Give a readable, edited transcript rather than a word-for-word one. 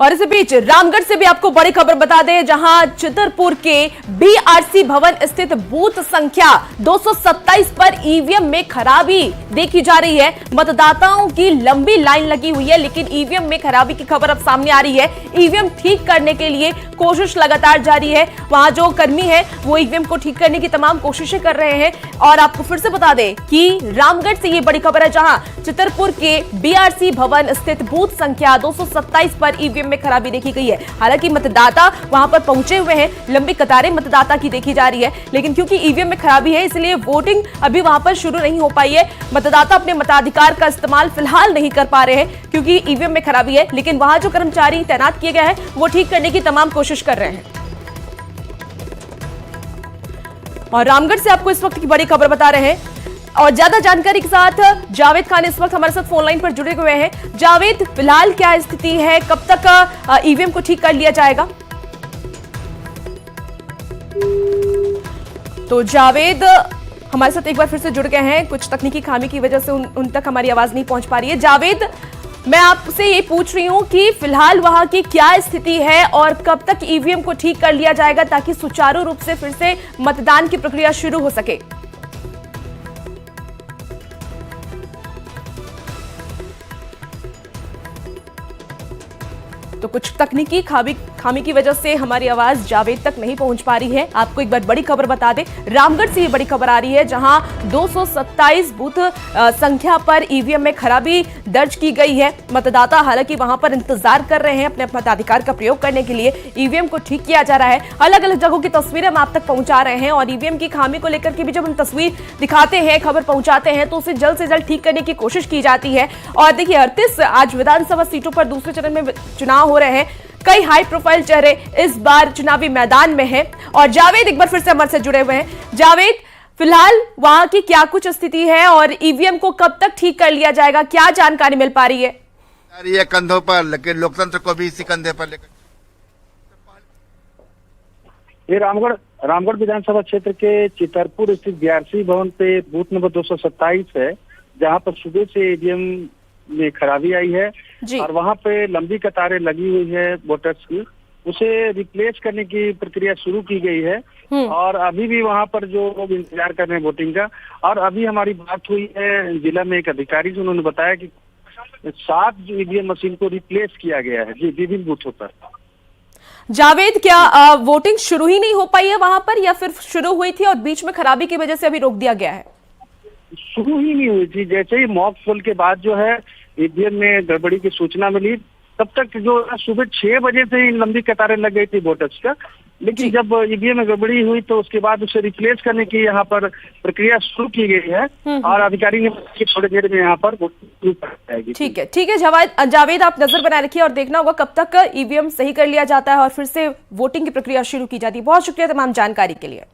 और इसी बीच रामगढ़ से भी आपको बड़ी खबर बता दें, जहां चितरपुर के बीआरसी भवन स्थित बूथ संख्या 227 पर ईवीएम में खराबी देखी जा रही है। मतदाताओं की लंबी लाइन लगी हुई है, लेकिन ईवीएम में खराबी की खबर अब सामने आ रही है। ईवीएम ठीक करने के लिए कोशिश लगातार जारी है। वहां जो कर्मी है वो ईवीएम को ठीक करने की तमाम कोशिशें कर रहे हैं। और आपको फिर से बता दें कि रामगढ़ से ये बड़ी खबर है, जहां चितरपुर के बीआरसी भवन स्थित बूथ संख्या 227 पर ईवीएम में खराबी देखी गई है। हालांकि मतदाता वहां पर पहुंचे हुए हैं, लंबी कतारें मतदाता की देखी जा रही है, लेकिन क्योंकि ईवीएम में खराबी है इसलिए वोटिंग अभी वहां पर शुरू नहीं हो पाई है। मतदाता अपने मताधिकार का इस्तेमाल फिलहाल नहीं कर पा रहे हैं क्योंकि ईवीएम में खराबी है, लेकिन वहां जो कर्मचारी तैनात किए गए हैं वो ठीक करने की तमाम कोशिश कर रहे हैं। और रामगढ़ से आपको इस वक्त की बड़ी खबर बता रहे हैं और ज्यादा जानकारी के साथ जावेद खान इस वक्त हमारे साथ फोन लाइन पर जुड़े हुए हैं। जावेद, फिलहाल क्या स्थिति है, कब तक ईवीएम को ठीक कर लिया जाएगा? तो जावेद हमारे साथ एक बार फिर से जुड़ गए हैं, कुछ तकनीकी खामी की वजह से उन तक हमारी आवाज नहीं पहुंच पा रही है। जावेद, मैं आपसे ये पूछ रही हूं कि फिलहाल वहां की क्या स्थिति है और कब तक ईवीएम को ठीक कर लिया जाएगा ताकि सुचारू रूप से फिर से मतदान की प्रक्रिया शुरू हो सके? तो कुछ तकनीकी खामी की वजह से हमारी आवाज जावेद तक नहीं पहुंच पा रही है। आपको एक बार बड़ी खबर बता दें, रामगढ़ से ये बड़ी खबर आ रही है, जहां 227 बूथ संख्या पर ईवीएम में खराबी दर्ज की गई है। मतदाता हालांकि वहां पर इंतजार कर रहे हैं अपने मताधिकार का प्रयोग करने के लिए। ईवीएम को ठीक किया जा रहा है, अलग अलग जगहों की तस्वीरें हम आप तक पहुंचा रहे हैं और ईवीएम की खामी को लेकर के भी जब हम तस्वीर दिखाते हैं, खबर पहुंचाते हैं, तो उसे जल्द से जल्द ठीक करने की कोशिश की जाती है। और देखिए 38 आज विधानसभा सीटों पर दूसरे चरण में चुनाव हो रहे हैं। कई हाई प्रोफाइल चेहरे इस बार चुनावी मैदान में हैं। और जावेद एक बार फिर से हमारे से जुड़े हुए हैं। जावेद, फिलहाल वहां की क्या कुछ स्थिति है और ईवीएम को कब तक ठीक कर लिया जाएगा, क्या जानकारी मिल पा रही है? ये कंधों पर, लेकिन लोकतंत्र को भी इसी कंधे पर लेकर। ये रामगढ़ विधानसभा क्षेत्र के चितरपुर स्थित बीआरसी भवन पे बूथ नंबर 227 है, जहां पर सुबह से ईवीएम में खराबी आई है और वहां पे लंबी कतारें लगी हुई है वोटर्स की। उसे रिप्लेस करने की प्रक्रिया शुरू की गई है और अभी भी वहां पर जो लोग इंतजार कर रहे हैं वोटिंग का। और अभी हमारी बात हुई है जिला में एक अधिकारी से, उन्होंने बताया कि 7 ईवीएम मशीन को रिप्लेस किया गया है जी विभिन्न बूथों पर। जावेद, क्या वोटिंग शुरू ही नहीं हो पाई है वहां पर, या फिर शुरू हुई थी और बीच में खराबी की वजह से अभी रोक दिया गया है? शुरू ही नहीं हुई थी। जैसे ही मॉक पोल के बाद जो है ईवीएम में गड़बड़ी की सूचना मिली, तब तक जो सुबह 6 बजे से ही लंबी कतारें लग गई थी वोटर्स का। लेकिन जब ईवीएम में गड़बड़ी हुई तो उसके बाद उसे रिप्लेस करने की यहाँ पर प्रक्रिया शुरू की गई है और अधिकारी ने थोड़ी देर में यहाँ पर वोटिंग कर जाएगी। ठीक है जावेद, आप नजर बनाए रखिए और देखना होगा कब तक ईवीएम सही कर लिया जाता है और फिर से वोटिंग की प्रक्रिया शुरू की जाती है। बहुत शुक्रिया तमाम जानकारी के लिए।